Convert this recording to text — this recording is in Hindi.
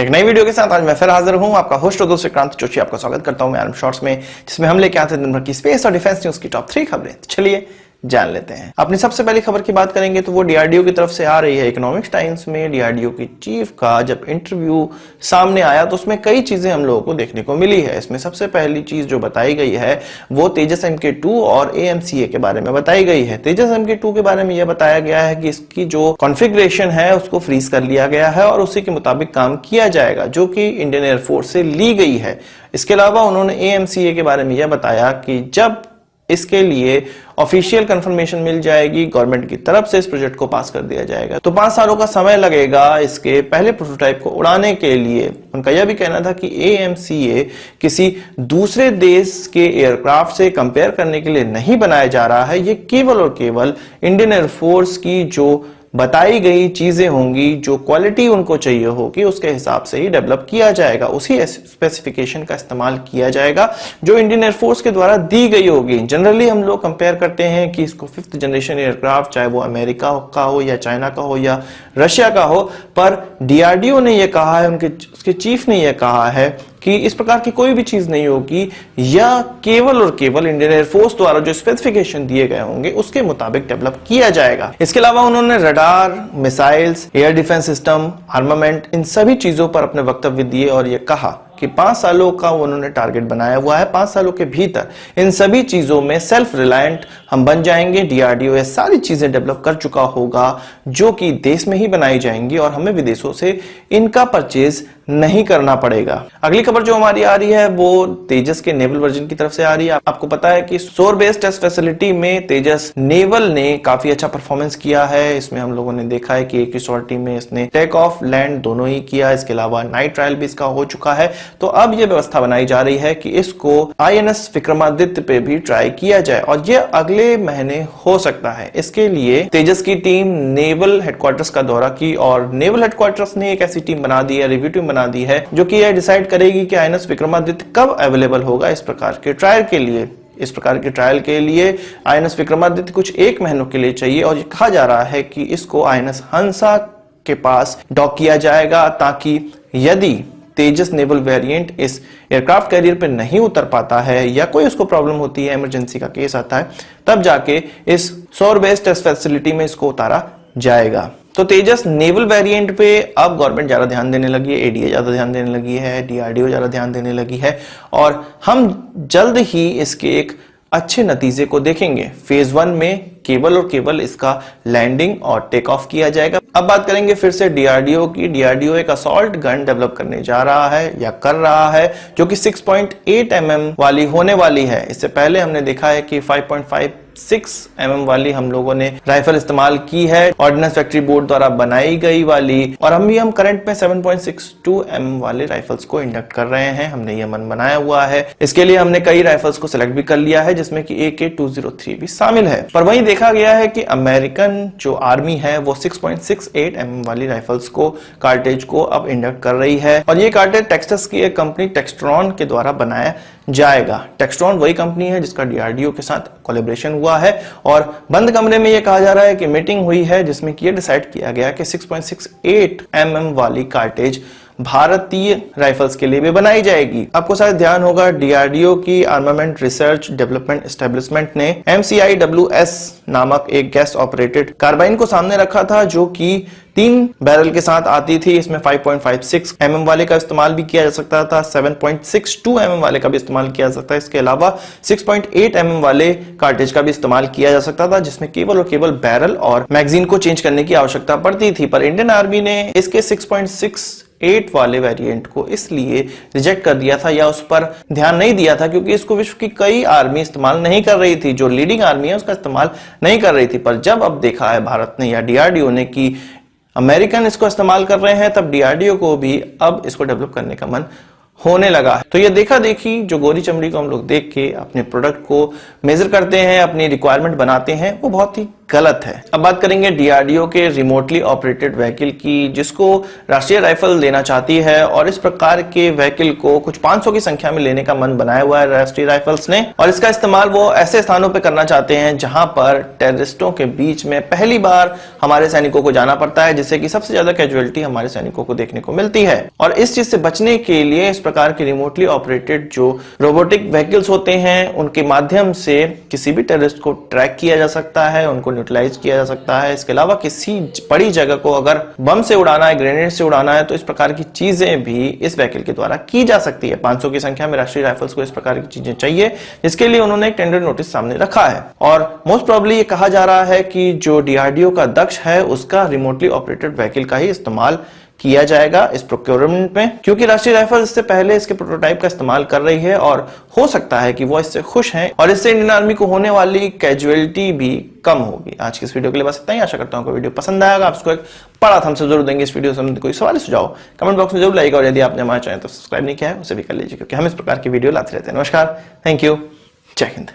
एक नई वीडियो के साथ आज मैं फिर हाजिर हूं। आपका होस्ट और दोस्त विक्रांत जोशी आपका स्वागत करता हूं मैं आर्म शॉर्ट्स में, जिसमें हम लेके आते हैं दिन भर की स्पेस और डिफेंस न्यूज की टॉप 3 खबरें। तो चलिए जान लेते हैं। अपनी सबसे पहली खबर की बात करेंगे तो वो डीआरडीओ की तरफ से आ रही है। इकोनॉमिक्स टाइम्स में डीआरडीओ की चीफ का जब इंटरव्यू सामने आया तो उसमें कई चीजें हम लोगों को देखने को मिली है। इसमें सबसे पहली चीज जो बताई गई है वो तेजस MK2 और AMCA के बारे में बताई गई है। तेजस MK2 के बारे में यह बताया गया है कि इसकी जो कॉन्फ़िगरेशन है उसको फ्रीज कर लिया गया है और उसी के मुताबिक काम किया जाएगा, जो कि इंडियन एयरफोर्स से ली गई है। इसके अलावा उन्होंने AMCA के बारे में यह बताया कि जब इसके लिए ऑफिशियल कंफर्मेशन मिल जाएगी गवर्नमेंट की तरफ से, इस प्रोजेक्ट को पास कर दिया जाएगा। तो 5 सालों का समय लगेगा इसके पहले प्रोटोटाइप को उड़ाने के लिए। उनका यह भी कहना था कि AMCA किसी दूसरे देश के एयरक्राफ्ट से कंपेयर करने के लिए नहीं बनाया जा रहा है। ये केवल और केवल इंडियन एयरफोर्स की जो बताई गई चीजें होंगी, जो क्वालिटी उनको चाहिए होगी, उसके हिसाब से ही डेवलप किया जाएगा। उसी स्पेसिफिकेशन का इस्तेमाल किया जाएगा जो इंडियन एयरफोर्स के द्वारा दी गई होगी। जनरली हम लोग कंपेयर करते हैं कि इसको 5th जनरेशन एयरक्राफ्ट, चाहे वो अमेरिका का हो या चाइना का हो या रशिया का हो, पर डीआरडीओ ने यह कहा है, उसके चीफ ने यह कहा है कि इस प्रकार की कोई भी चीज नहीं होगी, या केवल और केवल इंडियन एयरफोर्स द्वारा जो स्पेसिफिकेशन दिए गए होंगे उसके मुताबिक डेवलप किया जाएगा। इसके अलावा उन्होंने radar, missiles, air defence system, armament, इन सभी चीजों पर अपने वक्तव्य दिए और यह कहा कि 5 सालों का उन्होंने टारगेट बनाया हुआ है। 5 सालों के भीतर इन सभी चीजों में सेल्फ रिलायंट हम बन जाएंगे। डीआरडीओ ये सारी चीजें डेवलप कर चुका होगा जो कि देश में ही बनाई जाएंगी और हमें विदेशों से इनका परचेज नहीं करना पड़ेगा। अगली खबर जो हमारी आ रही है वो तेजस के नेवल वर्जन की तरफ से आ रही है। आपको पता है कि सोर बेस टेस्ट फैसिलिटी में तेजस नेवल ने काफी अच्छा परफॉर्मेंस किया है। इसमें हम लोगों ने देखा है कि एक ही सॉर्टी में इसने टेक ऑफ, लैंड दोनों ही किया। इसके अलावा नाइट ट्रायल भी इसका हो चुका है। तो अब यह व्यवस्था बनाई जा रही है कि इसको INS विक्रमादित्य पे भी ट्राई किया जाए और यह अगले महीने हो सकता है। इसके लिए तेजस की टीम नेवल हेडक्वार्टर्स का दौरा की और नेवल हेडक्वार्टर्स ने एक ऐसी टीम बना दी है, रिव्यू टीम बना दी है, जो कि यह डिसाइड करेगी कि INS विक्रमादित्य कब अवेलेबल होगा इस प्रकार के ट्रायल के लिए। इस प्रकार के ट्रायल के लिए INS विक्रमादित्य कुछ 1 महीनों के लिए चाहिए और ये कहा जा रहा है कि इसको INS हंसा के पास डॉक किया जाएगा, ताकि यदि तेजस नेवल वेरिएंट इस एयरक्राफ्ट कैरियर पे नहीं उतर पाता है या कोई उसको प्रॉब्लम होती है, इमरजेंसी का केस आता है, तब जाके इस सोर बेस टेस्ट फैसिलिटी में इसको उतारा जाएगा। तो तेजस नेवल वेरिएंट पे अब गवर्नमेंट ज्यादा ध्यान देने लगी है, ADA ज्यादा ध्यान देने लगी है, डीआरडीओ ज्यादा ध्यान देने लगी है और हम जल्द ही इसके एक अच्छे नतीजे को देखेंगे। फेज 1 में केवल और केवल इसका लैंडिंग और टेक ऑफ किया जाएगा। अब बात करेंगे फिर से डीआरडीओ की। डीआरडीओ एक असॉल्ट गन डेवलप करने जा रहा है या कर रहा है, जो कि 6.8 mm वाली होने वाली है। इससे पहले हमने देखा है कि 5.56 mm वाली हम लोगों ने राइफल इस्तेमाल की है, ऑर्डिनेंस फैक्ट्री बोर्ड द्वारा बनाई गई वाली, और हम करंट में 7.62 mm वाले राइफल्स को इंडक्ट कर रहे हैं। हमने ये मन बनाया हुआ है। इसके लिए हमने कई राइफल्स को सिलेक्ट भी कर लिया है, जिसमें कि AK-203 भी शामिल है। पर वहीं देखा गया है कि अमेरिकन जो आर्मी है वो 6.68 mm वाली राइफल्स को, कार्टेज को अब इंडक्ट कर रही है और ये कार्टेज टेक्सास की एक कंपनी टेक्सट्रॉन के द्वारा बनाया जाएगा। टेक्सट्रॉन वही कंपनी है जिसका डीआरडीओ के साथ कोलैबोरेशन हुआ है और बंद कमरे में यह कहा जा रहा है कि मीटिंग हुई है जिसमें कि यह डिसाइड किया गया कि 6.68 mm वाली कार्टेज भारतीय राइफल्स के लिए भी बनाई जाएगी। आपको शायद ध्यान होगा डीआरडीओ की आर्मामेंट रिसर्च डेवलपमेंट एस्टेब्लिशमेंट ने MCIWS नामक एक गैस ऑपरेटेड कार्बाइन को सामने रखा था, जो कि 3 बैरल के साथ आती थी। इसमें 5.56 mm वाले का इस्तेमाल भी किया जा सकता था, 7.62 mm वाले का भी इस्तेमाल किया जा सकता है। इसके अलावा 6.8 mm वाले कार्टेज का भी इस्तेमाल किया जा सकता था, जिसमें केवल और केवल बैरल और मैगजीन को चेंज करने की आवश्यकता पड़ती थी। पर इंडियन आर्मी ने इसके 6.68 वाले वेरिएंट को इसलिए रिजेक्ट कर दिया था या उस पर ध्यान नहीं दिया था क्योंकि इसको विश्व की कई आर्मी इस्तेमाल नहीं कर रही थी। जो लीडिंग आर्मी है उसका इस्तेमाल नहीं कर रही थी। पर जब अब देखा है भारत ने या डीआरडीओ ने कि अमेरिकन इसको इस्तेमाल कर रहे हैं, तब डीआरडीओ को भी अब इसको डेवलप करने का मन होने लगा है। तो ये देखा देखी जो गोरी चमड़ी को हम लोग देख के अपने प्रोडक्ट को मेजर करते हैं, अपनी रिक्वायरमेंट बनाते हैं, वो बहुत ही गलत है। अब बात करेंगे डीआरडीओ के रिमोटली ऑपरेटेड व्हीकल की, जिसको राष्ट्रीय राइफल देना चाहती है और इस प्रकार के व्हीकल को कुछ 500 की संख्या में लेने का मन बनाया हुआ है राष्ट्रीय राइफल्स ने, और इसका इस्तेमाल वो ऐसे स्थानों पर करना चाहते हैं जहां पर टेररिस्टों के बीच में पहली बार हमारे सैनिकों को जाना पड़ता है, जिससे कि सबसे ज्यादा कैजुअलिटी हमारे सैनिकों को देखने को मिलती है। और इस चीज से बचने के लिए इस प्रकार के रिमोटली ऑपरेटेड जो रोबोटिक व्हीकल्स होते हैं उनके माध्यम से किसी भी टेररिस्ट को ट्रैक किया जा सकता है, उनको न्यूट्रलाइज किया जा सकता है। इसके अलावा किसी बड़ी जगह को अगर बम से उड़ाना है, ग्रेनेड से उड़ाना है, तो इस प्रकार की चीजें भी इस व्हीकल के द्वारा की जा सकती है। 500 की संख्या में राष्ट्रीय राइफल्स को इस प्रकार की चीजें चाहिए, जिसके लिए उन्होंने एक टेंडर नोटिस सामने रखा है। और मोस्ट प्रोबेबली ये कहा जा रहा है कि जो डीआरडीओ का दक्ष है उसका रिमोटली ऑपरेटेड व्हीकल का ही इस्तेमाल किया जाएगा इस प्रोक्योरमेंट में, क्योंकि राष्ट्रीय राइफल इससे पहले इसके प्रोटोटाइप का इस्तेमाल कर रही है और हो सकता है कि वो इससे खुश हैं और इससे इंडियन आर्मी को होने वाली कैजुअलिटी भी कम होगी। आज की इस वीडियो के लिए बस इतना ही। आशा करता हूं कि वीडियो पसंद आएगा। आप इसको एक बड़ा थम्स अप जरूर देंगे। इस वीडियो से संबंधित कोई सवाल सुझाव कमेंट बॉक्स में जरूर लाइक, और यदि आपने हमारे चैनल को सब्सक्राइब नहीं किया है उसे भी कर लीजिए, क्योंकि हम इस प्रकार की वीडियो लाते रहते हैं। नमस्कार, थैंक यू, जय हिंद।